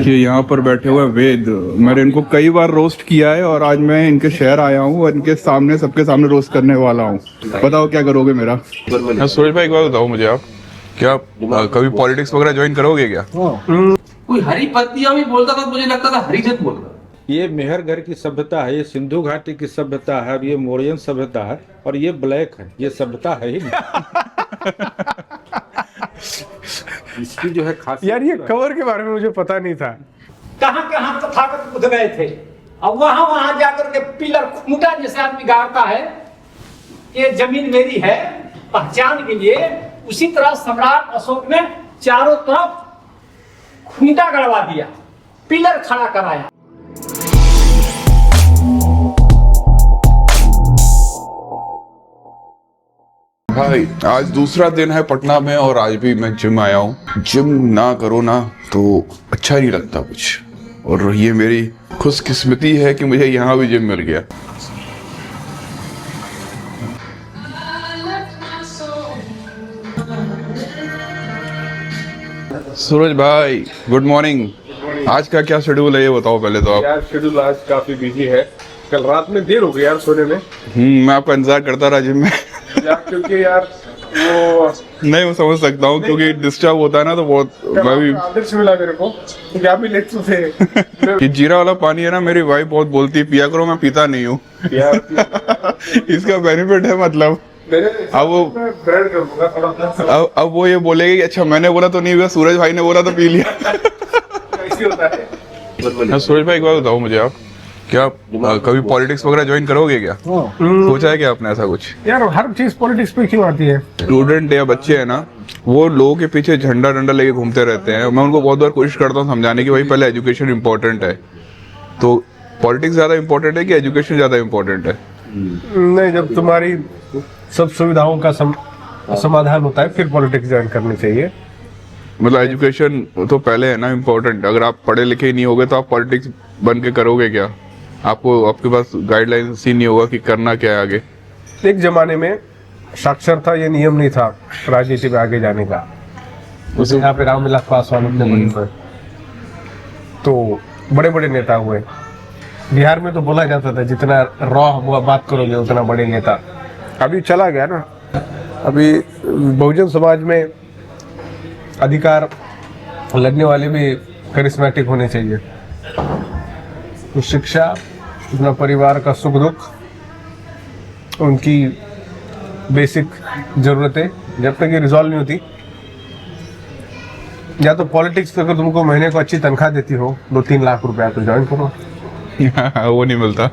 कि यहाँ पर बैठे हुए वेद, मैंने इनको कई बार रोस्ट किया है और आज मैं इनके शहर आया हूँ और इनके सामने सबके सामने रोस्ट करने वाला हूँ। बताओ क्या करोगे मेरा? सूरज भाई एक बात बताओ मुझे, आप क्या कभी पॉलिटिक्स वगैरह ज्वाइन करोगे क्या? कोई हरी पत्तियां भी बोलता था, मुझे लगता था हरिजन बोल रहा। ये मेहरगढ़ की सभ्यता है, ये सिंधु घाटी की सभ्यता है, ये मौर्यन सभ्यता है और ये ब्लैक है, ये सभ्यता है ही नहीं। इसकी जो है खास यार ये कवर के बारे में मुझे पता नहीं था। कहां कहां तथागत बुध गए थे, अब वहां वहां जाकर के पिलर खूंटा जैसे आदमी गाड़ता है, ये जमीन मेरी है पहचान के लिए, उसी तरह सम्राट अशोक ने चारों तरफ खूंटा गड़वा दिया, पिलर खड़ा कराया। भाई आज दूसरा दिन है पटना में और आज भी मैं जिम आया हूँ। जिम ना करो ना तो अच्छा नहीं लगता कुछ, और ये मेरी खुशकिस्मती है कि मुझे यहाँ भी जिम मिल गया। सूरज भाई गुड मॉर्निंग। आज का क्या शेड्यूल है ये बताओ पहले तो आप। यार शेड्यूल आज काफी बिजी है, कल रात में देर हो गई यार सोने में। मैं आपका इंतजार करता रहा जिम में यार क्योंकि यार वो नहीं मैं समझ सकता हूँ क्योंकि डिस्टर्ब होता है ना तो बहुत। मैं भी आदर्श मिला मेरे को, क्या भी लेट तो थे। ये जीरा वाला पानी है ना, मेरी वाइफ बहुत बोलती है पिया करो, मैं पीता नहीं हूँ। इसका बेनिफिट है मतलब। अब वो ब्रेड करूंगा थोड़ा सा। अब वो ये बोलेगी कि अच्छा मैंने बोला तो नहीं हुआ, सूरज भाई ने बोला तो पी लिया। ऐसे होता है। सूरज भाई एक बात बताओ मुझे, आप क्या कभी पॉलिटिक्स वगैरह ज्वाइन करोगे क्या? सोचा है क्या आपने ऐसा कुछ? यार हर चीज पॉलिटिक्स पे क्यों आती है? स्टूडेंट या बच्चे है ना, वो लोगों के पीछे झंडा डंडा लेके घूमते रहते हैं। मैं उनको बहुत बार कोशिश करता हूँ समझाने की भाई पहले एजुकेशन इंपॉर्टेंट है। तो पॉलिटिक्स ज्यादा इंपॉर्टेंट है कि एजुकेशन ज्यादा इंपॉर्टेंट है? नहीं, जब तुम्हारी सब सुविधाओं का समाधान होता है फिर पॉलिटिक्स ज्वाइन करनी चाहिए। मतलब एजुकेशन तो पहले है ना इम्पोर्टेंट। अगर आप पढ़े लिखे ही नहीं होगे तो आप पॉलिटिक्स बन के करोगे क्या? आपको आपके पास गाइडलाइन ही नहीं होगा कि करना क्या है आगे। एक जमाने में साक्षरता ये नियम नहीं था राजनीति में आगे जाने का। उसे यहाँ पे रामविलास पासवान अपने बने हुए, तो बड़े बड़े नेता हुए। बिहार में तो बोला जाता था जितना रॉ बात करोगे उतना बड़े नेता। अभी चला गया ना, अभी बहुजन समाज में अधिकार लड़ने वाले भी करिश्मेटिक होने चाहिए। तो शिक्षा, अपना परिवार का सुख दुख, उनकी बेसिक जरूरतें जब तक ये रिजॉल्व नहीं होती, या तो पॉलिटिक्स अगर तुमको महीने को अच्छी तनख्वाह देती हो 2-3 लाख रुपया तो ज्वाइन करो। वो नहीं मिलता।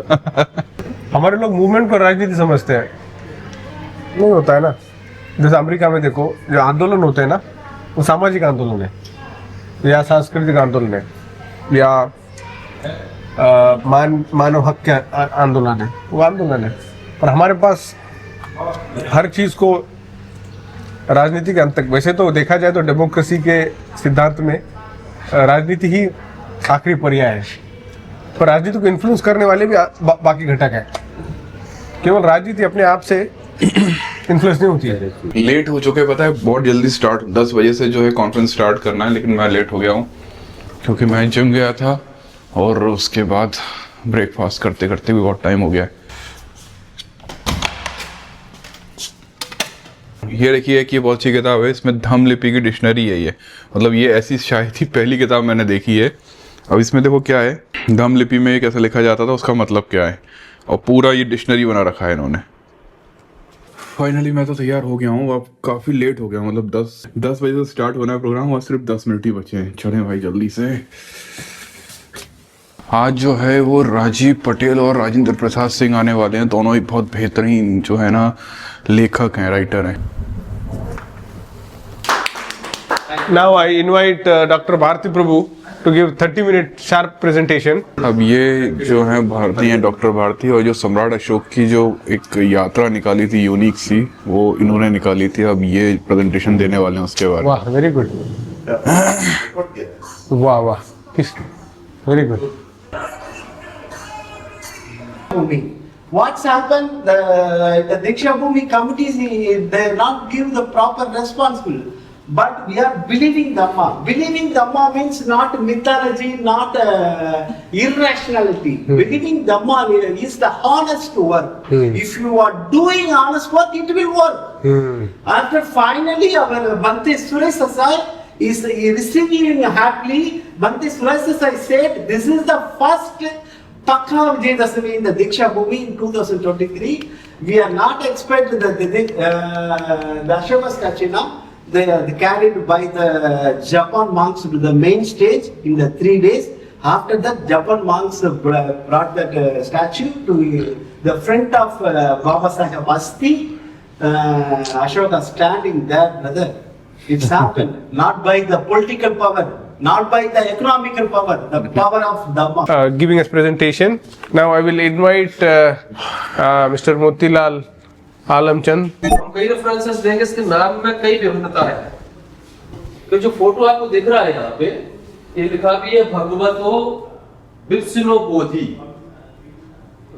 हमारे लोग मूवमेंट को राजनीति समझते हैं, नहीं होता है ना। जैसे अमेरिका में देखो जो आंदोलन होते हैं ना, वो सामाजिक आंदोलन है या सांस्कृतिक आंदोलन है या मानव हक के आंदोलन है, वो आंदोलन है। पर हमारे पास हर चीज को राजनीति के अंत तक, वैसे तो देखा जाए तो डेमोक्रेसी के सिद्धांत में राजनीति ही आखिरी पर्याय है, पर राजनीति को इन्फ्लुएंस करने वाले भी बाकी घटक है। केवल राजनीति अपने आप से इन्फ्लुएंस नहीं होती है। लेट हो चुके पता है, बहुत जल्दी स्टार्ट 10 बजे से जो है कॉन्फ्रेंस स्टार्ट करना है, लेकिन मैं लेट हो गया हूँ क्योंकि मैं जिम गया था और उसके बाद ब्रेकफास्ट करते करते भी बहुत टाइम हो गया है। ये देखिए कि ये बहुत अच्छी किताब है, इसमें धम्म लिपि की डिक्शनरी है ये। मतलब ये ऐसी शायद ही पहली किताब मैंने देखी है। अब इसमें देखो क्या है, धम्म लिपि में कैसे लिखा जाता था, उसका मतलब क्या है, और पूरा ये डिक्शनरी बना रखा है इन्होंने। फाइनली मैं तो तैयार हो गया हूँ। अब काफ़ी लेट हो गया, मतलब 10 बजे से स्टार्ट होना है प्रोग्राम और सिर्फ 10 मिनट ही बचे हैं। चलें भाई जल्दी से। आज जो है वो राजीव पटेल और राजेंद्र प्रसाद सिंह आने वाले हैं। दोनों ही बहुत बेहतरीन जो है ना लेखक हैं, राइटर हैं। Now I invite Dr. Bharati Prabhu to give 30-minute sharp presentation. अब ये जो है भारती हैं, डॉक्टर भारती, और जो सम्राट अशोक की जो एक यात्रा निकाली थी यूनिक सी, वो इन्होंने निकाली थी। अब ये प्रेजेंटेशन देने वाले हैं उसके बारे में। वाह, वेरी गुड। वाह वाह, very good. What's happened? The Diksha Bhumi committees, they not give the proper responsibility. but we are believing Dhamma. Believing Dhamma means not mythology, not irrationality. Believing Dhamma is the honest work. If you are doing honest work, it will work. After finally our Bhante Suresh Desai is receiving happily, Bhante Suresh Desai said, this is the first Pakka Vijayadashami in the Diksha Bhumi in 2023. We are not expecting the Ashoka statue now. They are carried by the Japan monks to the main stage in the 3 days. After that, Japan monks brought that statue to the front of Baba Saheb Asti. Ashoka standing there, brother. It's happened not by the political power, not by the economical power, the power of Dhamma. Giving us presentation. Now I will invite Mr. Motilal Alamchand. हम कई references देंगे, इसके नाम में कई विभिन्नता है। तो जो फोटो आपको दिख रहा है यहाँ पे, ये लिखा भी है भगवतो विपश्चिनो बोधि,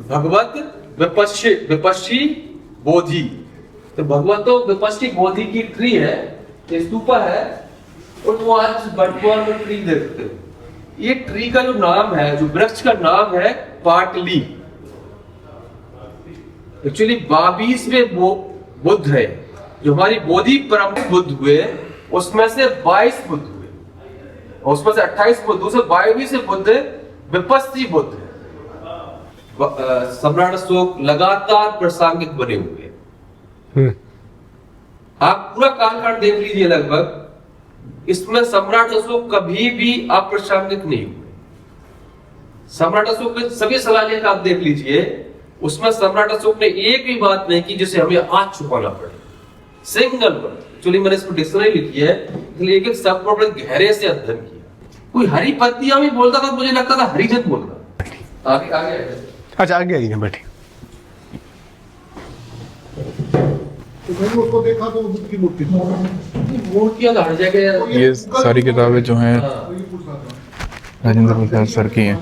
भगवत विपश्ची बोधि। तो भगवतो विपश्ची बोधि की ट्री है, ये स्तूपा है, और वो आज बटवार में ट्री देखते हो। ये ट्री का जो नाम है, जो वृक्ष का नाम है पाटली। एक्चुअली 22वें बुद्ध है, जो हमारी बोधि परंपरा बुद्ध हुए, उसमें से 22 बुद्ध हुए, और उसमें से 28 बुद्ध, उसे 22वीं से बुद्ध विपस्सी बुद्ध है। सम्राट अशोक लगातार प्रासंगिक बने हुए हैं। आप पूरा कालखंड देख लीजिए, लगभग इसमें सम्राट अशोक कभी भी अप्रासंगिक नहीं हुए। सम्राट अशोक के सभी शिलालेख आप देख लीजिए, उसमें सम्राट अशोक ने एक भी बात नहीं की जिसे हमें आज छुपाना पड़े। Single word. एक्चुअली मैंने इसको डिक्शनरी लिखी है, इसलिए एक एक शब्द पर बड़े गहरे से अध्ययन किया। कोई हरी पत्तियां भी बोलता था, मुझे लगता था हरिजन बोल रहा। आगे आगे अच्छा आगे आइए बैठिए। उसको देखा तो बुद्ध की मूर्ति मूर्तियां तो हर जगह। ये सारी किताबें जो हैं राजेंद्र प्रसाद सर की हैं।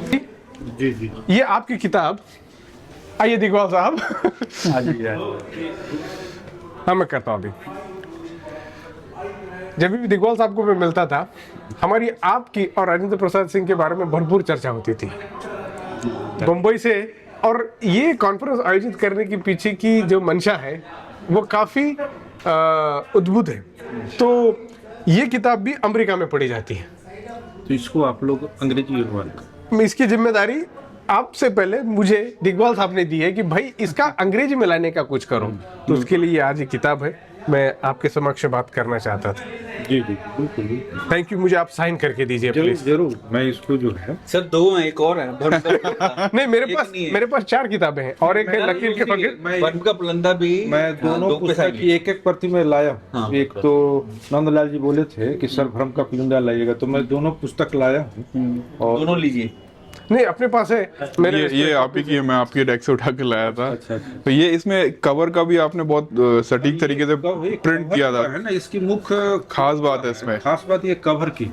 जी जी, ये आपकी किताब। आइए दिग्वाल साहब। हाँ मैं करता हूँ अभी। जब भी दिग्वाल साहब को मैं मिलता था, हमारी आपकी और राजेंद्र प्रसाद सिंह के बारे में भरपूर चर्चा होती थी मुंबई से। और ये कॉन्फ्रेंस आयोजित करने के पीछे की जो मंशा है वो काफ़ी उद्भुत है। तो ये किताब भी अमेरिका में पढ़ी जाती है, तो इसको आप लोग अंग्रेजी अनुवाद। इसकी जिम्मेदारी आपसे पहले मुझे दिग्वाल साहब ने दी है कि भाई इसका अंग्रेजी में लाने का कुछ करो। तो उसके लिए आज ये किताब है, मैं आपके समक्ष बात करना चाहता था। जी जी बिल्कुल। Thank you. मुझे आप साइन करके दीजिए जरूर प्लीज। जरूर, मैं इसको जो है सर 2 हैं, एक और है नहीं मेरे पास 4 किताबें हैं और एक है लकीर के फकीर। बर्फ का पुलंदा भी। मैं दोनों पुस्तक की एक प्रति में लाया हूँ। एक तो नंदलाल जी बोले थे कि सर भ्रम का पुलंदा लाइएगा, तो मैं दोनों पुस्तक लाया हूँ। और दोनों लीजिए। नहीं अपने पास है मेरे। ये आप ही की है, मैं आपके डेस्क से उठा के लाया था। अच्छा। तो ये इसमें कवर का भी आपने बहुत सटीक तरीके से प्रिंट किया था, है ना। इसकी मुख्य खास बात है इसमें। खास बात ये कवर की।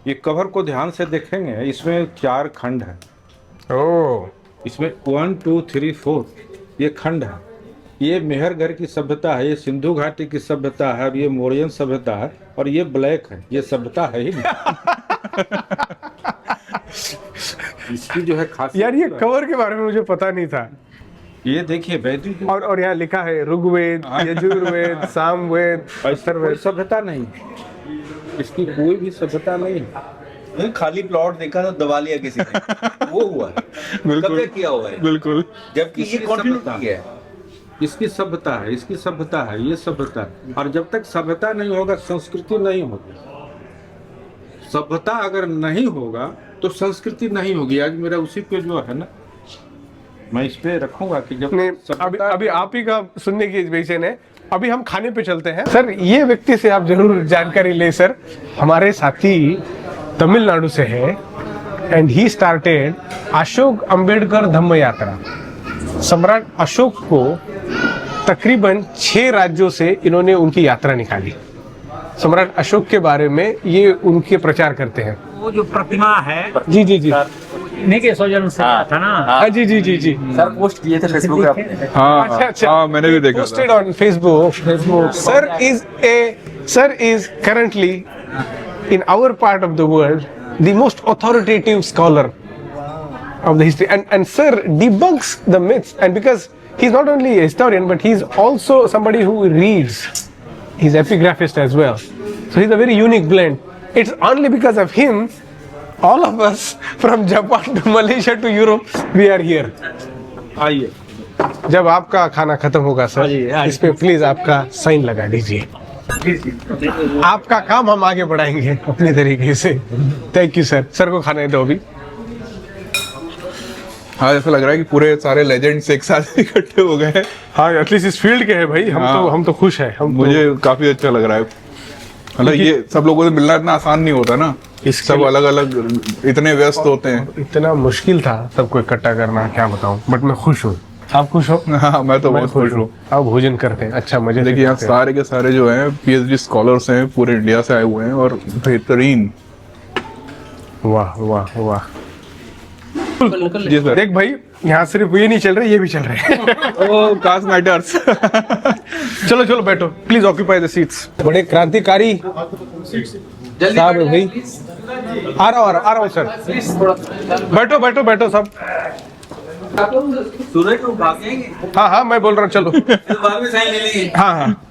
ये कवर को ध्यान से देखेंगे, इसमें 4 खंड है। ओह, इसमें 1 2 3 4 ये खंड है। ये मेहरगढ़ की सभ्यता है, ये सिंधु घाटी की सभ्यता है, ये मौर्यन सभ्यता है, और ये ब्लैक है। ये सभ्यता है ही नहीं। इसकी जो है खास यार ये कवर के बारे में मुझे पता नहीं था। ये देखिए वैदिक और यहाँ लिखा है ऋग्वेद, यजुर्वेद, सामवेद, अथर्ववेद। सभ्यता नहीं, इसकी कोई भी सभ्यता नहीं। खाली प्लॉट देखा तो दबा लिया किसी ने, वो हुआ बिल्कुल किया हुआ है, बिल्कुल। जबकि ये कंटिन्यू किया है। इसकी सभ्यता है, इसकी सभ्यता है, ये सभ्यता है। और जब तक सभ्यता नहीं होगा संस्कृति नहीं होगी। सभ्यता अगर नहीं होगा तो संस्कृति नहीं होगी। आज मेरा उसी पे जो है ना, मैं इस पे रखूंगा कि जब अभी आप ही का सुनने की विषय है। अभी हम खाने पे चलते हैं। सर ये व्यक्ति से आप जरूर जानकारी ले सर। हमारे साथी तमिलनाडु से है and he started Ashok Ambedkar Dhamma Yatra. Samrat Ashok को तकरीबन 6 राज्यों से इन्होंने उनकी यात्रा निकाली। सम्राट अशोक के बारे में ये उनके प्रचार करते हैं। वो जो प्रतिमा है जी जी जी, इन्हीं के सौजन्य से था ना। हाँ जी जी जी जी। सर पोस्ट किए थे फेसबुक पे आपने। हाँ मैंने भी देखा था। Posted on Facebook. Sir is a Sir is currently in our part of the world the most authoritative scholar of the history, and sir debunks the myths, and because he's not only a historian but he's also somebody who reads, he's epigraphist as well, so he's a very unique blend. It's only because of him all of us from Japan to Malaysia to Europe we are here. आइए जब आपका खाना खत्म होगा sir, इस पे please आपका sign लगा दीजिए। आपका काम हम आगे बढ़ाएंगे अपने तरीके से। Thank you sir. सर को खाने दो अभी। हाँ, ऐसा लग रहा है कि पूरे सारे लेजेंड्स एक साथ इकट्ठे हो गए हैं। हाँ, एटलीस्ट इस फील्ड के हैं भाई, हम तो खुश हैं। मुझे काफी अच्छा लग रहा है। मतलब ये सब लोगों से मिलना इतना आसान नहीं होता ना, सब अलग अलग इतने व्यस्त होते हैं। इतना मुश्किल था सबको इकट्ठा करना, क्या बताऊं, बट मैं खुश हूँ। आप खुश हो? हाँ, मैं तो बहुत खुश हूँ। आप भोजन करते हैं, अच्छा मजे। देखिए यहाँ सारे के सारे जो हैं पीएचडी स्कॉलर्स हैं, पूरे इंडिया से आए हुए हैं और बेहतरीन। वाह वाह वाह। जी सर। देख भाई, यहाँ सिर्फ ये नहीं चल रहे, ये भी चल रहे हैं। ओ, कास्ट मैटर्स। चलो चलो बैठो, प्लीज ऑक्यूपाई द सीट्स। बड़े क्रांतिकारी साहब है भाई। आ रहा हूँ सर। बैठो बैठो बैठो सब। सूरज को भागेंगे। हाँ, मैं बोल रहा हूँ, चलो। बाद में साइन ले लेंगे। हाँ,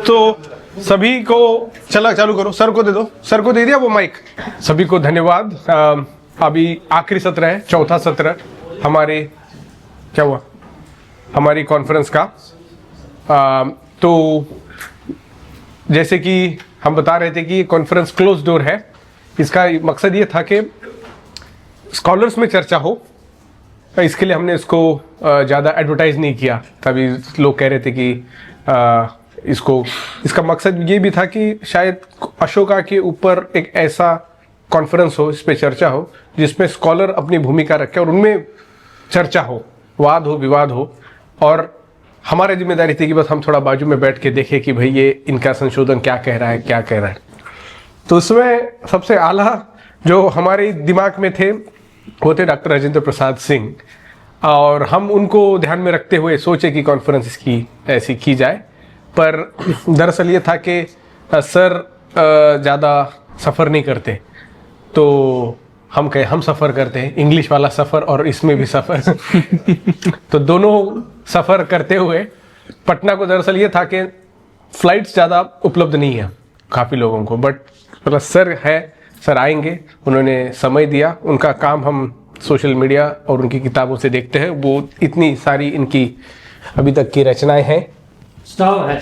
तो सभी को चला चालू करो। सर को दे दो, सर को दे दिया वो माइक। सभी को धन्यवाद। अभी आखिरी सत्र है, चौथा सत्र हमारे, क्या हुआ, हमारी कॉन्फ्रेंस का। तो जैसे कि हम बता रहे थे कि कॉन्फ्रेंस क्लोज डोर है। इसका मकसद ये था कि स्कॉलर्स में चर्चा हो, इसके लिए हमने इसको ज़्यादा एडवर्टाइज नहीं किया। तभी लोग कह रहे थे कि इसका मकसद ये भी था कि शायद अशोका के ऊपर एक ऐसा कॉन्फ्रेंस हो, इस पे चर्चा हो, जिसमें स्कॉलर अपनी भूमिका रखे और उनमें चर्चा हो, वाद हो, विवाद हो। और हमारी जिम्मेदारी थी कि बस हम थोड़ा बाजू में बैठ के देखें कि भाई ये इनका संशोधन क्या कह रहा है, क्या कह रहा है। तो उसमें सबसे आला जो हमारे दिमाग में थे वो थे डॉक्टर राजेंद्र प्रसाद सिंह, और हम उनको ध्यान में रखते हुए सोचे कि कॉन्फ्रेंस इसकी ऐसी की जाए। पर दरअसल ये था कि सर ज़्यादा सफ़र नहीं करते, तो हम सफ़र करते हैं, इंग्लिश वाला सफ़र और इसमें भी सफ़र। तो दोनों सफ़र करते हुए पटना को, दरअसल ये था कि फ़्लाइट्स ज़्यादा उपलब्ध नहीं है काफ़ी लोगों को, बट मतलब सर आएंगे, उन्होंने समय दिया। उनका काम हम सोशल मीडिया और उनकी किताबों से देखते हैं, वो इतनी सारी इनकी अभी तक की रचनाएं हैं। स्टव है,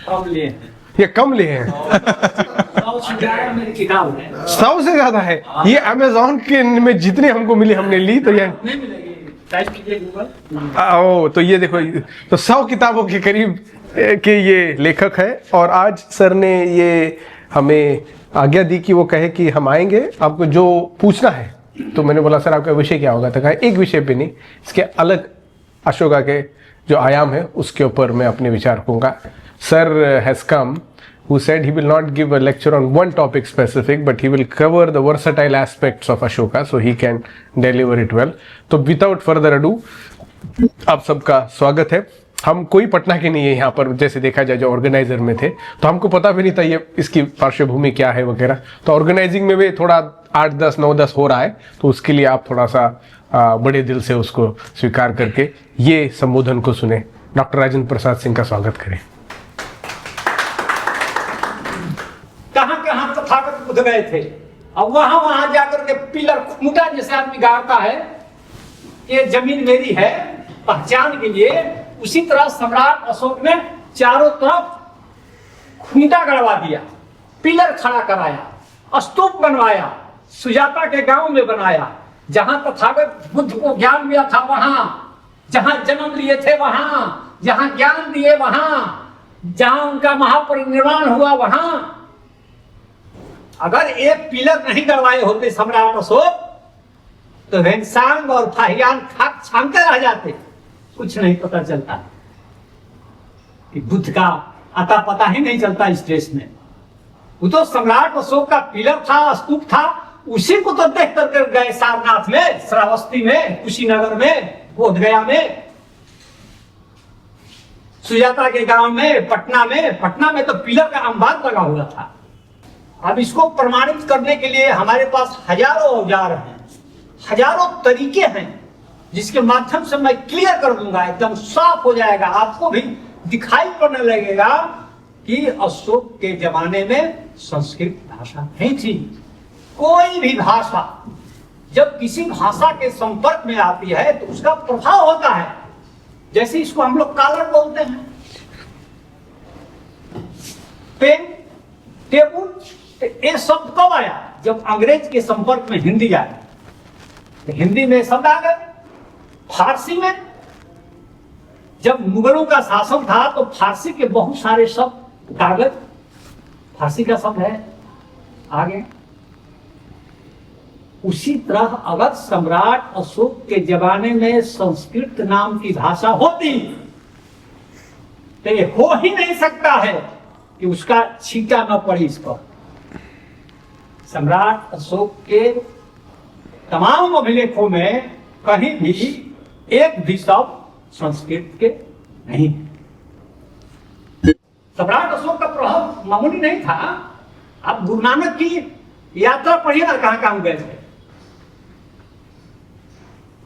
कम लिए हैं, ये कम लिए हैं। 100 से ज़्यादा मेरी किताब है। 100 से ज्यादा है। ये अमेजोन के में जितने हमको मिली हमने ली, तो ये नहीं मिलेगी, टाइप कीजिए गूगल। ओ, तो ये देखो, तो 100 किताबों के करीब के ये लेखक है। और आज सर ने ये हमें आज्ञा दी कि वो कहे कि हम आएंगे, आपको जो पूछना है। तो मैंने बोला सर आपका विषय क्या होगा? तो कहा एक विषय पे नहीं, इसके अलग अशोका के जो आयाम है उसके ऊपर मैं अपने विचार रखूंगा। Sir has come, who said he will not give a lecture on one topic specific, but he will cover the versatile aspects of Ashoka, so he can deliver it well. तो without further ado, आप सबका स्वागत है। हम कोई पटना के नहीं है यहाँ पर, जैसे देखा जाए जो ऑर्गेनाइजर में थे, तो हमको पता भी नहीं था ये इसकी पार्श्वभूमि क्या है वगैरह। तो ऑर्गेनाइजिंग में भी थोड़ा 8-10, 9-10 हो रहा है, तो उसके लिए आप थोड़ा सा बड़े दिल से उसको स्वीकार करके ये संबोधन को सुने। डॉक्टर राजेंद्र प्रसाद सिंह का स्वागत करें। कहाँ कहाँ तथागत बुद्ध गए थे, अब वहां जाकर के पिलर खूंटा जैसे आदमी गाड़ता है, ये जमीन मेरी है पहचान के लिए, उसी तरह सम्राट अशोक ने चारों तरफ खूंटा गड़वा दिया, पिलर खड़ा कराया, स्तूप बनवाया, सुजाता के गांव में बनाया, जहां तथागत बुद्ध को ज्ञान मिला था वहां, जहां जन्म लिए थे वहां, जहां ज्ञान दिए वहां, जहां उनका महापरिनिर्वाण हुआ वहां। अगर एक पिलर नहीं गड़वाए होते सम्राट अशोक, तो वेंसांग और फाहियान खाक छानते रह जाते, कुछ नहीं पता चलता कि बुद्ध का अता पता ही नहीं चलता इस देश में। वो तो सम्राट अशोक का पिलर था, स्तूप था, उसी को तो देख कर गए सारनाथ में, श्रावस्ती में, कुशीनगर में, बोधगया में। सुजाता के गांव में, पटना में तो पिलर का अंबाद लगा हुआ था। अब इसको प्रमाणित करने के लिए हमारे पास हजारों औजार हैं, हजारों तरीके हैं, जिसके माध्यम से मैं क्लियर कर दूंगा, एकदम साफ हो जाएगा, आपको भी दिखाई पड़ने लगेगा कि अशोक के जमाने में संस्कृत भाषा नहीं थी। कोई भी भाषा जब किसी भाषा के संपर्क में आती है तो उसका प्रभाव होता है। जैसे इसको हम लोग कॉलर बोलते हैं, पेन, टेबुल, तो ये शब्द कब आया? जब अंग्रेज के संपर्क में हिंदी आई, तो हिंदी में शब्द आ गए। फारसी में जब मुगलों का शासन था तो फारसी के बहुत सारे शब्द, कागज फारसी का शब्द है, आगे। उसी तरह अगर सम्राट अशोक के जमाने में संस्कृत नाम की भाषा होती तो ये हो ही नहीं सकता है कि उसका छींटा न पड़े इस पर। सम्राट अशोक के तमाम अभिलेखों में कहीं भी एक भी शब्द संस्कृत के नहीं है। सम्राट अशोक का प्रभाव मामूली नहीं था। आप गुरु नानक की यात्रा पढ़िए ना, कहां कहां गए थे।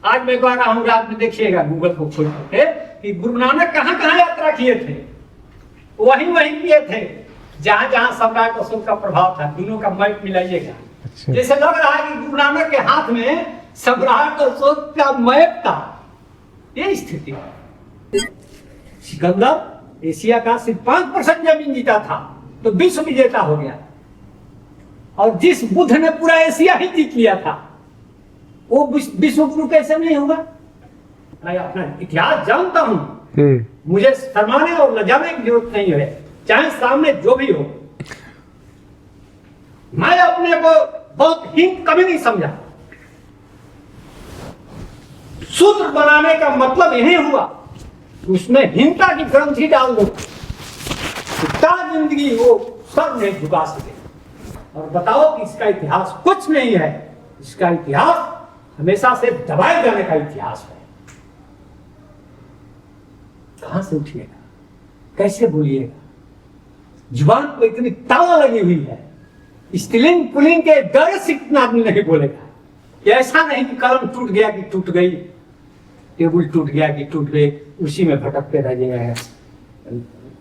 आज मैं कह रहा हूं, रात में देखिएगा गूगल को खोल करके कि गुरु नानक कहां कहां यात्रा किए थे। वहीं किए थे जहां जहां सम्राट अशोक का प्रभाव था। दोनों का मैप मिलाइएगा। जैसे लग रहा है कि गुरु नानक के हाथ में सम्राट अशोक का मैप था। ये स्थिति, सिकंदर एशिया का सिर्फ 5% जमीन जीता था तो विश्व विजेता हो गया, और जिस बुद्ध ने पूरा एशिया ही जीत लिया था वो विश्व गुरु कैसे नहीं होगा? मैं अपना इतिहास जानता हूं, मुझे शर्माने और लजाने की जरूरत नहीं है, चाहे सामने जो भी हो। मैं अपने को बहुत हीन कभी नहीं समझा। सूत्र बनाने का मतलब यही हुआ, उसमें हिंसा की ग्रंथि डाल दो, सारी जिंदगी वो सर नहीं झुका सके, और बताओ कि इसका इतिहास कुछ नहीं है। इसका इतिहास हमेशा से दबाए जाने का इतिहास है। कहां से उठिएगा, कैसे बोलिएगा? जुबान को इतनी ताला लगी हुई है, स्त्रीलिंग पुल्लिंग के डर से इतना आदमी नहीं बोलेगा। ऐसा नहीं कि कलम टूट गया कि टूट गई, टेबुल टूट गया कि टूट गई, उसी में भटकते रह गए हैं।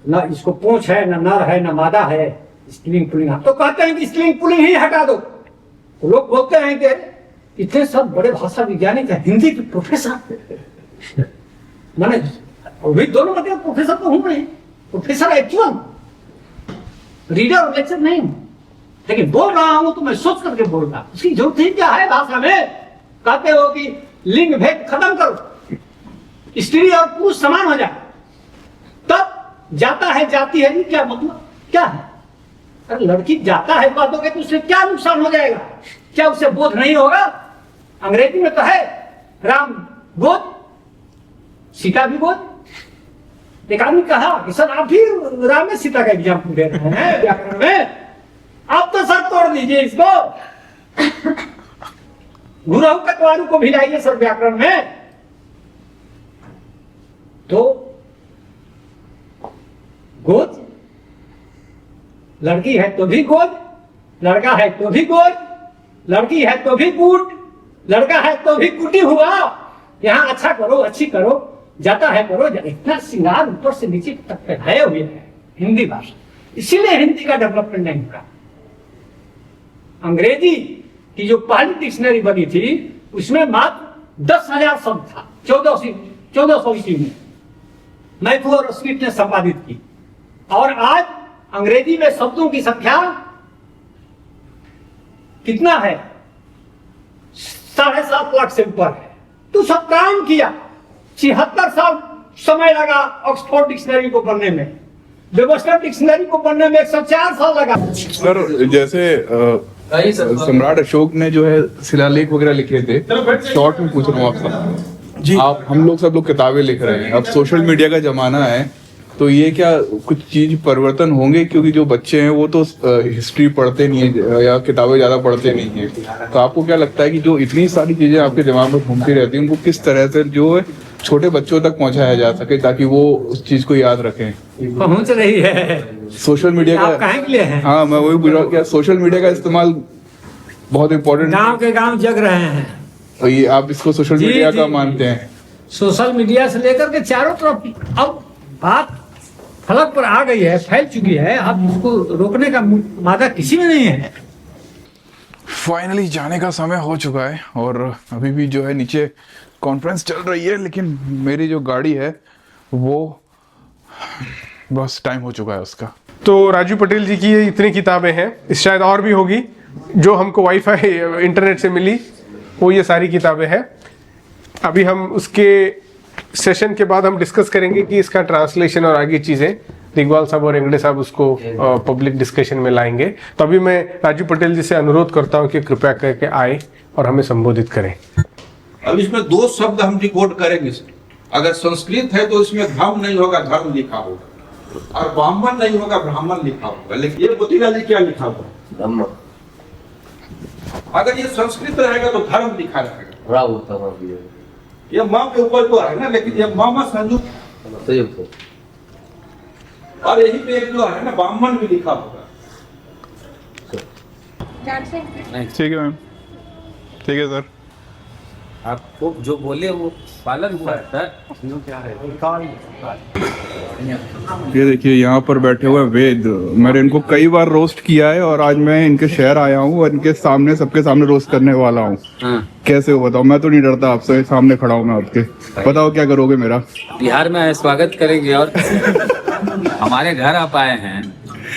न इसको पूंछ है, न नर है, न मादा है। स्त्रीलिंग पुल्लिंग हम तो कहते हैं कि स्त्रीलिंग पुल्लिंग ही हटा दो। तो लोग बोलते हैं कि इतने सब बड़े भाषा वैज्ञानिक है, हिंदी के प्रोफेसर, मैंने अभी दोनों मतलब प्रोफेसर तो हूं नहीं, प्रोफेसर एक्चुअल, रीडर और लेक्चर नहीं हूं, लेकिन बोल रहा हूं तो मैं सोच करके बोल रहा हूं। उसकी जरूरत ही क्या है भाषा में? कहते हो कि लिंग भेद खत्म करो, स्त्री और पुरुष समान हो जाए, तब जाता है जाती है, क्या मतलब क्या है? अरे लड़की जाता है बातों तो उससे क्या नुकसान हो जाएगा? क्या उसे बोध नहीं होगा? अंग्रेजी में तो है राम बोध, सीता भी बोध। एक आदमी कहा कि सर आप भी राम में सीता का एग्जाम्पल दे रहे हैं व्याकरण में, आप तो सर तोड़ दीजिए इसको, गुरु कटवारू को भी लाइए सर व्याकरण में। तो गोद, लड़की है तो भी गोद, लड़का है तो भी गोद, लड़की है तो भी कूट, लड़का है तो भी कुटी हुआ। यहाँ अच्छा करो, अच्छी करो, जाता है करो, इतना श्रृंगार ऊपर से नीचे तक फैलाए हुए है हिंदी भाषा। इसीलिए हिंदी का डेवलपमेंट नहीं हुआ। अंग्रेजी की जो पहली डिक्शनरी बनी थी उसमें मात्र 10,000 शब्द था 1400 ईस्वी में मैथ्यू और स्मिथ ने संपादित की, और आज अंग्रेजी में शब्दों की संख्या कितना है? 7.5 लाख से ऊपर है। तो सब काम किया, 76 साल समय लगा ऑक्सफोर्ड डिक्शनरी को बनने में, वेबस्टर डिक्शनरी को बनने में 104 साल लगा। सर जैसे सम्राट अशोक ने जो है शिलालेख वगैरह लिखे थे, शॉर्ट में पूछ रहा हूँ आपसे जी। आप हम लोग सब लोग किताबें लिख रहे हैं, अब सोशल मीडिया का जमाना है, तो ये क्या कुछ चीज परिवर्तन होंगे? क्योंकि जो बच्चे हैं वो तो हिस्ट्री पढ़ते नहीं है या किताबें ज्यादा पढ़ते नहीं है, तो आपको क्या लगता है कि जो इतनी सारी चीजें आपके दिमाग में घूमती रहती हैं उनको किस तरह से जो है छोटे बच्चों तक पहुंचाया जा सके ताकि वो उस चीज को याद रखें। पहुंच रही है। सोशल मीडिया आप का कहाँ के लिए हैं? हाँ, मैं वही बोल रहा हूँ, क्या सोशल मीडिया का इस्तेमाल बहुत इम्पोर्टेंट। गांव के गांव जग रहे हैं। तो ये आप इसको सोशल जी, मीडिया का जी। मानते हैं? सोशल मीडिया से लेकर के चारों तरफ अब बात फलक पर आ गई है, फैल चुकी है। अब उसको रोकने का मादा किसी में नहीं है। फाइनली जाने का समय हो चुका है और अभी भी जो है नीचे कॉन्फ्रेंस चल रही है, लेकिन मेरी जो गाड़ी है वो बस टाइम हो चुका है उसका। तो राजू पटेल जी की ये इतनी किताबें हैं, शायद और भी होगी। जो हमको वाईफाई इंटरनेट से मिली वो ये सारी किताबें हैं। अभी हम उसके सेशन के बाद हम डिस्कस करेंगे कि इसका ट्रांसलेशन और आगे चीज़ें दिग्वाल साहब और एंगड़े साहब उसको पब्लिक डिस्कशन में लाएंगे। तो अभी मैं राजू पटेल जी से अनुरोध करता हूं कि कृपया करके आए और हमें संबोधित करें। अब इसमें दो शब्द हम डिकोड करेंगे। अगर संस्कृत है तो इसमें धर्म नहीं होगा, धर्म लिखा होगा, और ब्राह्मण नहीं होगा, ब्राह्मण लिखा होगा। लेकिन ये मोतीलाल जी क्या लिखा होगा? धम्म। अगर ये संस्कृत रहेगा तो धर्म लिखा रहेगा। बड़ा होता है ये माँ के ऊपर तो है ना, लेकिन ये मामा संयुक्त, संयुक्त। और यही पे एक जो है ना ब्राह्मण भी लिखा होगा। ठीक है मैम, ठीक है सर। आपको जो बोले वो पालन हुआ है सर। ये देखिए यहाँ पर बैठे हुए वेद, मैंने इनको कई बार रोस्ट किया है और आज मैं इनके शहर आया हूँ और इनके सामने सबके सामने रोस्ट करने वाला हूँ। कैसे हो बताओ? मैं तो नहीं डरता आपसे, सामने खड़ा हूँ मैं आपके। बताओ क्या करोगे मेरा? बिहार में स्वागत करेंगे और हमारे घर आप आए हैं,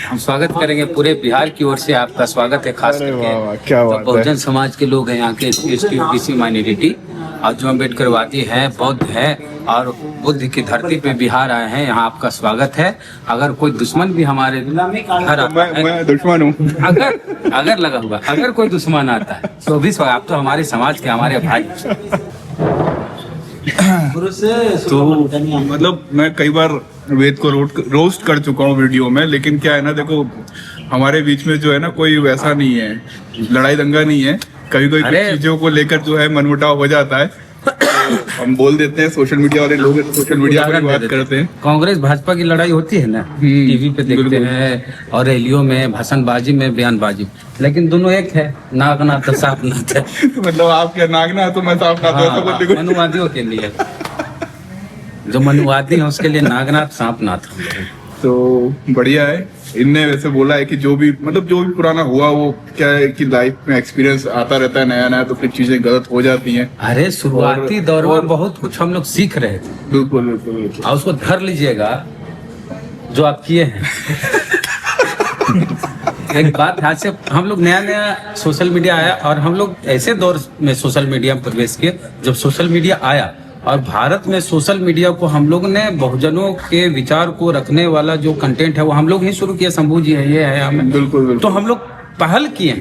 हम स्वागत करेंगे। पूरे बिहार की ओर से आपका स्वागत है। खास अरे वाह वाह, करके क्या तो बात है। बहुजन समाज के लोग हैं यहाँ के, एसटी ओबीसी माइनॉरिटी, और जो अम्बेडकरवादी है, बौद्ध है और बुद्ध की धरती पे बिहार आए हैं। यहाँ आपका स्वागत है। अगर कोई दुश्मन भी हमारे घर आता है, मैं दुश्मन हूँ। अगर लगा हुआ, अगर कोई दुश्मन आता है तो भी स्वागत। आप तो हमारे समाज के हमारे भाई। तो मतलब मैं कई बार वेद को रोस्ट कर चुका हूँ वीडियो में, लेकिन क्या है ना, देखो हमारे बीच में जो है ना कोई वैसा नहीं है, लड़ाई दंगा नहीं है। कभी कोई कुछ चीजों को लेकर जो है मनमुटाव हो जाता है, तो हम बोल देते हैं। सोशल मीडिया वाले लोग सोशल मीडिया पर बात करते हैं। कांग्रेस भाजपा की लड़ाई होती है ना, टीवी पे देखते हैं और रैलियों में, भाषणबाजी में, बयानबाजी, लेकिन दोनों एक है, नागनाथ तो साफ नाथ है। मतलब आप क्या नागना है तो मैं साफ ना तो मनुवादियों के लिए, जो मनुवादी है उसके लिए नागनाथ सांप नाथ। तो बढ़िया है। इनने वैसे बोला है कि जो भी मतलब जो भी पुराना हुआ वो क्या है कि लाइफ में एक्सपीरियंस आता रहता है नया नया, तो फिर चीजें गलत हो जाती हैं। अरे शुरुआती दौर में बहुत कुछ हम लोग सीख रहे थे, बिल्कुल बिल्कुल बिल्कुल। और उसको धर लीजिएगा जो आप किए हैं। एक बात है, आज से हम लोग नया नया सोशल मीडिया आया और हम लोग ऐसे दौर में सोशल मीडिया में प्रवेश किए जब सोशल मीडिया आया, और भारत में सोशल मीडिया को हम लोग ने बहुजनों के विचार को रखने वाला जो कंटेंट है वो हम लोग ही शुरू किया। शंभू जी है, ये है, हमें बिल्कुल तो हम लोग पहल किए।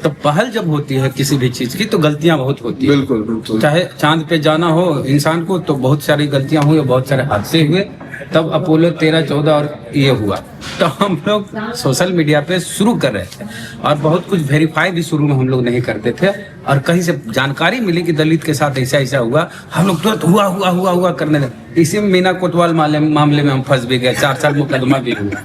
तो पहल जब होती है किसी भी चीज की तो गलतियां बहुत होती है। बिल्कुल बिल्कुल। चाहे चांद पे जाना हो इंसान को तो बहुत सारी गलतियां हुई, बहुत सारे हादसे हुए, तब अपोलो 13, 14 और ये हुआ। तो हम लोग सोशल मीडिया पे शुरू कर रहे थे और बहुत कुछ वेरीफाई भी शुरू में हम लोग नहीं करते थे, और कहीं से जानकारी मिली कि दलित के साथ ऐसा ऐसा हुआ, हम लोग तुरंत हुआ करने लगे। इसी में मीना कोतवाल मामले में हम फंस भी गए, 4 साल मुकदमा भी हुआ।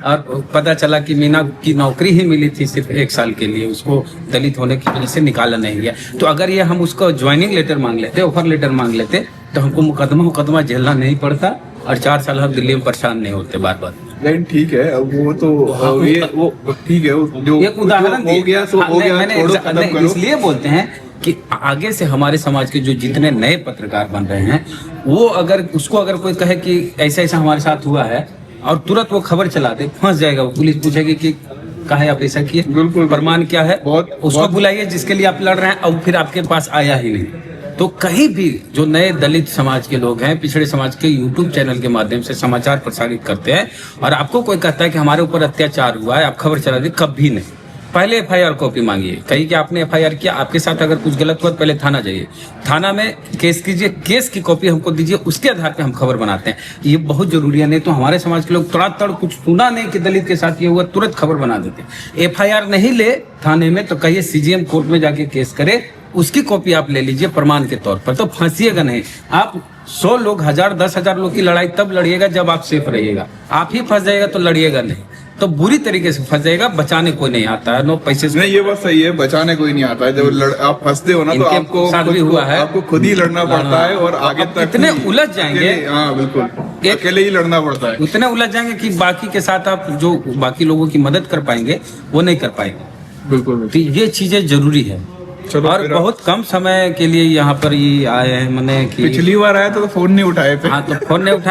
और पता चला कि मीना की नौकरी ही मिली थी सिर्फ 1 साल के लिए, उसको दलित होने की वजह से निकाला नहीं गया। तो अगर ये हम उसको ज्वाइनिंग लेटर मांग लेते, ऑफर लेटर मांग लेते, तो हमको मुकदमा झेलना नहीं पड़ता और 4 साल हम दिल्ली में परेशान नहीं होते बार बार। लेकिन ठीक है, अब वो तो ये वो ठीक है, जो एक उदाहरण हो गया सो हो गया, छोड़ो, खत्म करो। इसलिए बोलते हैं कि आगे से हमारे समाज के जो जितने नए पत्रकार बन रहे हैं, वो अगर उसको अगर कोई कहे कि ऐसा ऐसा हमारे साथ हुआ है और तुरंत वो खबर चला दे, फंस जाएगा। वो पुलिस पूछेगी कि कहा है आप ऐसा किए, बिल्कुल, प्रमाण क्या है, उसको बुलाइए जिसके लिए आप लड़ रहे हैं, और फिर आपके पास आया ही नहीं। तो कहीं भी जो नए दलित समाज के लोग हैं, पिछड़े समाज के यूट्यूब चैनल के माध्यम से समाचार प्रसारित करते हैं, और आपको कोई कहता है कि हमारे ऊपर अत्याचार हुआ है, आप खबर चला दी, कभी नहीं। पहले एफआईआर कॉपी मांगिए, कहीं कि आपने एफआईआर किया, आपके साथ अगर कुछ गलत हुआ पहले थाना जाइए, थाना में केस कीजिए, केस की कॉपी हमको दीजिए, उसके आधार पे हम खबर बनाते हैं। ये बहुत जरूरी है, नहीं तो हमारे समाज के लोग तड़ कुछ सुना नहीं कि दलित के साथ ये हुआ, तुरंत खबर बना देते हैं। एफआईआर नहीं ले थाने में तो कहिए सीजीएम कोर्ट में जाके केस करे, उसकी कॉपी आप ले लीजिए प्रमाण के तौर पर, तो फंसिएगा नहीं। आप 100 लोग 1000 10,000 लोग की लड़ाई तब लड़िएगा जब आप सेफ रहिएगा। आप ही फंस जाएगा तो लड़िएगा नहीं, तो बुरी तरीके से फंस जाएगा। बचाने कोई नहीं आता है, नो पैसे से। नहीं, ये बात सही है, बचाने कोई नहीं आता है। जब आप फंसते हो ना तो इनके आपको साथ भी हुआ है। आपको खुद ही लड़ना पड़ता है और आगे तक इतने उलझ जाएंगे, हाँ बिल्कुल, अकेले ही लड़ना पड़ता है। उतने उलझ जाएंगे कि बाकी के साथ आप जो बाकी लोगों की मदद कर पाएंगे वो नहीं कर पाएंगे। बिल्कुल। तो ये चीजें जरूरी है। चलो, और फिर बहुत कम समय के लिए यहाँ पर ये आए हैं, मैंने कि पिछली बार आया तो फोन नहीं उठाए थे। हाँ, तो फोन नहीं उठा।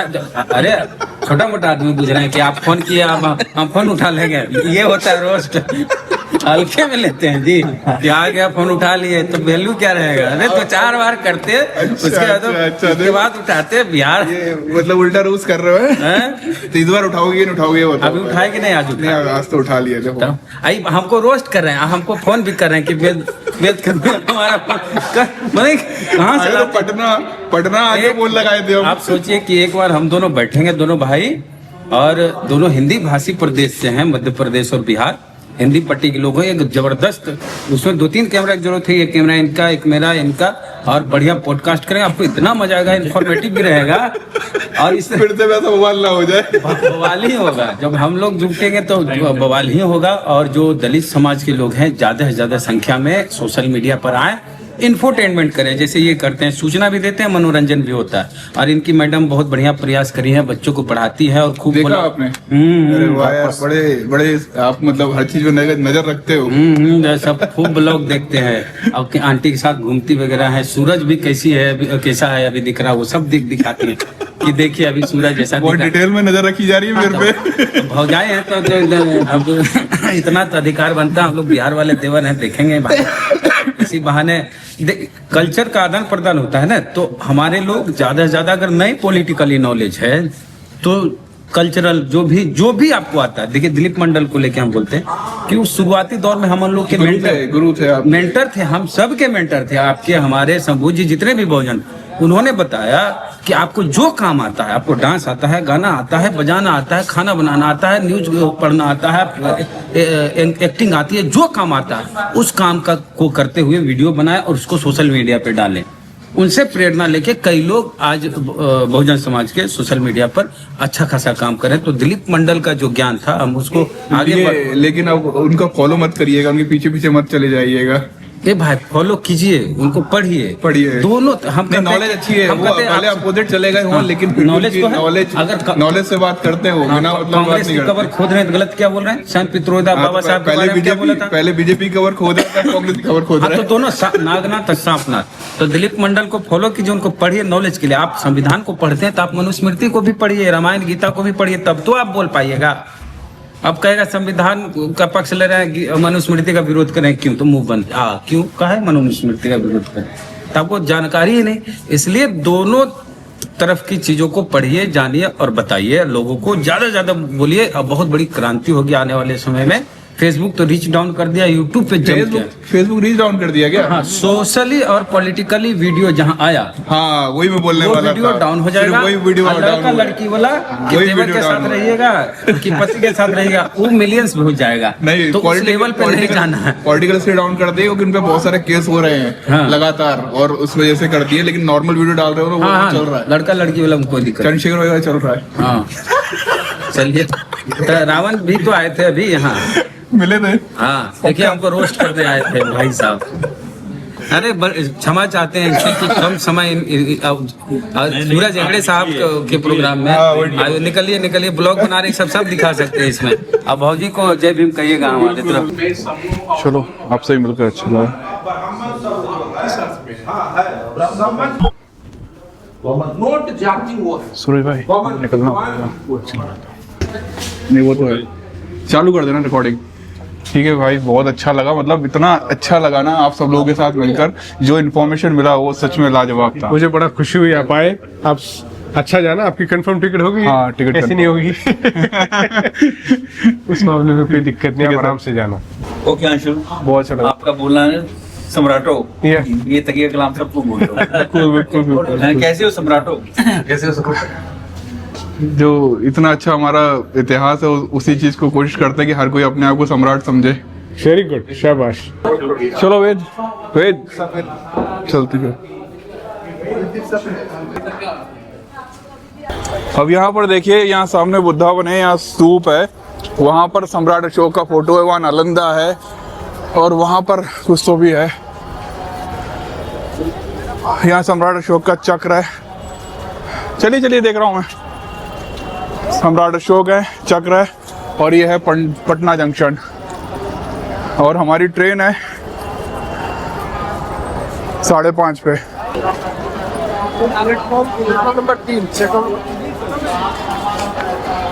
अरे छोटा मोटा आदमी बुझ रहे हैं कि आप फोन किए, हम फोन उठा लेंगे। ये होता है रोस्ट, हल्के में लेते हैं जी। क्या आ गया, फोन उठा लिए तो वैल्यू क्या रहेगा? अरे तो 4 बार करते, उसके बाद उठाते। बिहार ये मतलब उल्टा रूस कर रहे हो। तो इस बार उठाओगे नहीं उठाओगे? अभी उठाए कि नहीं? आज नहीं, आज तो उठा लिए थे। आई हमको रोस्ट कर रहे हैं, हमको फोन भी कर रहे हैं कि वेद कर हमारा कहाँ से तो पटना आगे बोल लगाए थे हम। आप सोचिए कि एक बार हम दोनों बैठेंगे, दोनों भाई, और दोनों हिंदी भाषी प्रदेश से हैं, मध्य प्रदेश और बिहार। हिंदी पट्टी के लोग हैं, एक जबरदस्त। उसमें 2-3 कैमरा की जरूरत है, एक कैमरा इनका, एक मेरा, इनका, और बढ़िया पॉडकास्ट करेंगे। आपको इतना मजा आएगा, इन्फॉर्मेटिव भी रहेगा, और इससे फिर से वैसा बवाल ना हो जाए। बवाल ही होगा। जब हम लोग जुटेंगे तो बवाल ही होगा। और जो दलित समाज के लोग हैं, ज्यादा से ज्यादा संख्या में सोशल मीडिया पर आए, इंफोटेनमेंट करें, जैसे ये करते हैं, सूचना भी देते हैं, मनोरंजन भी होता है। और इनकी मैडम बहुत बढ़िया प्रयास करी है, बच्चों को पढ़ाती है और खूब देखा आपने? अरे वाह यार, बड़े आप मतलब हर चीज में नजर रखते हो। सब खूब ब्लॉग देखते हैं। अब आंटी के साथ घूमती वगैरह है। सूरज भी कैसा है अभी दिख रहा है, वो सब दिखाती है कि देखिए अभी सूरज जैसा बहुत डिटेल में नजर रखी जा रही है मेरे पे। भौजाएं हैं तो अब इतना तो अधिकार बनता है। हम लोग बिहार वाले देवर हैं, देखेंगे इसी बहाने कल्चर का आदान प्रदान होता है ना। तो हमारे लोग ज्यादा से ज्यादा, अगर नई पॉलिटिकली नॉलेज है तो कल्चरल जो भी आपको आता है। देखिए दिलीप मंडल को लेके हम बोलते हैं कि उस शुरुआती दौर में हम लोग के गुरु थे आप। मेंटर थे, हम सब के मेंटर थे। आपके, हमारे, शंभू जी, जितने भी बहुजन, उन्होंने बताया कि आपको जो काम आता है, आपको डांस आता है, गाना आता है, बजाना आता है, खाना बनाना आता है, न्यूज पढ़ना आता है, एक्टिंग आती है, जो काम आता है उस काम को करते हुए वीडियो बनाए और उसको सोशल मीडिया पे डालें। उनसे प्रेरणा लेके कई लोग आज बहुजन समाज के सोशल मीडिया पर अच्छा खासा काम करें। तो दिलीप मंडल का जो ज्ञान था, हम उसको आगे लेकिन अब उनका फॉलो मत करिएगा, उनके पीछे पीछे मत चले जाइएगा। ये भाई फॉलो कीजिए, उनको पढ़िए दोनों। हम नॉलेज अच्छी है, वो पहले अपोजिट चले गए हो, लेकिन नॉलेज से बात करते हो, बिना मतलब बात नहीं करते। कवर खोद रहे हैं, गलत क्या बोल रहे हैं? श्याम पित्रोदा बाबा साहब पहले बीजेपी कवर खोद रहा था, कांग्रेस कवर खोद रहा है। तो दोनों नागनाथ सांपनाथ। तो दिलीप मंडल को फॉलो कीजिए, उनको पढ़िए नॉलेज के लिए। आप संविधान को पढ़ते हैं तो आप मनुस्मृति को भी पढ़िए, रामायण गीता को भी पढ़िए, तब तो आप बोल पाइएगा। अब कहेगा संविधान का पक्ष ले रहे हैं, मनुस्मृति का विरोध करें, क्यों? तो मुंह बंद। क्यों कहा है मनुस्मृति का विरोध करें? तो आपको जानकारी ही नहीं। इसलिए दोनों तरफ की चीजों को पढ़िए, जानिए और बताइए लोगों को, ज्यादा से ज्यादा बोलिए। अब बहुत बड़ी क्रांति होगी आने वाले समय में। फेसबुक तो रीच डाउन कर दिया, यूट्यूब पे फेसबुक रीच डाउन कर दिया क्या? हाँ, सोशली और पॉलिटिकली वीडियो जहाँ आया, हाँ वही मैं बोलने वाला था। वीडियो डाउन हो जाएगा। वही वीडियो लड़का लड़की वाला देवर के साथ रहिएगा कि पति के साथ रहेगा, वो मिलियंस में हो जाएगा। नहीं, तो उस लेवल पे नहीं जाना है। पॉलिटिकल से डाउन कर दिए क्योंकि उन पे बहुत सारे केस हो रहे हैं लगातार, और उस वजह से कर दिए। लेकिन नॉर्मल वीडियो डाल रहे हो वो चल रहा है। लड़का लड़की वाला कोई दिक्कत, चंद्रशेखर वगैरह चल रहा है। हाँ चलिए, तो रावण भी तो आए थे अभी यहाँ, मिले थे। हाँ, देखिए हमको रोस्ट करने आए थे भाई साहब। अरे क्षमा चाहते हैं कि कम समय सूरज हेगड़े साहब के प्रोग्राम में निकलिए ब्लॉग बना रहे, सब दिखा सकते हैं इसमें। अब भौजी को जय भीम कहिएगा हमारे तरफ। चलो, आपसे ही मिलकर अच्छा लगा। नोट जाती हुआ सूरज भाई निकलना नहीं, वो तो है। चालू कर देना रिकॉर्डिंग। ठीक है भाई, बहुत अच्छा लगा। मतलब इतना अच्छा लगा ना आप सब लोगों के साथ मिलकर, जो इन्फॉर्मेशन मिला वो सच में लाजवाब था। मुझे बड़ा खुशी हुई आप आए। आप अच्छा जाना, आपकी कंफर्म टिकट होगी? हाँ, टिकट ऐसी नहीं होगी। उस मामले में कोई दिक्कत नहीं, आराम से जाना। ओके अंशु, बहुत अच्छा लगा आपका बोलना है सम्राटो। ये तकिया कलाम सबको बोल रहा हूँ। कैसे हो सम्राटो? कैसे हो सम्राटो? जो इतना अच्छा हमारा इतिहास है, उसी चीज को कोशिश करते हैं कि हर कोई अपने आप को सम्राट समझे। वेरी गुड, शाबाश। चलो वेद, वेद चलती है। अब यहाँ पर देखिए, यहाँ सामने बुद्धा बने, यहाँ स्तूप है, वहाँ पर सम्राट अशोक का फोटो है, वहाँ नालंदा है, और वहाँ पर कुछ तो भी है। यहाँ सम्राट अशोक का चक्र है। चलिए चलिए, देख रहा हूँ मैं। सम्राट अशोक है, चक्र है, और ये है पटना जंक्शन, और हमारी ट्रेन है 5:30 पे। नंबर 3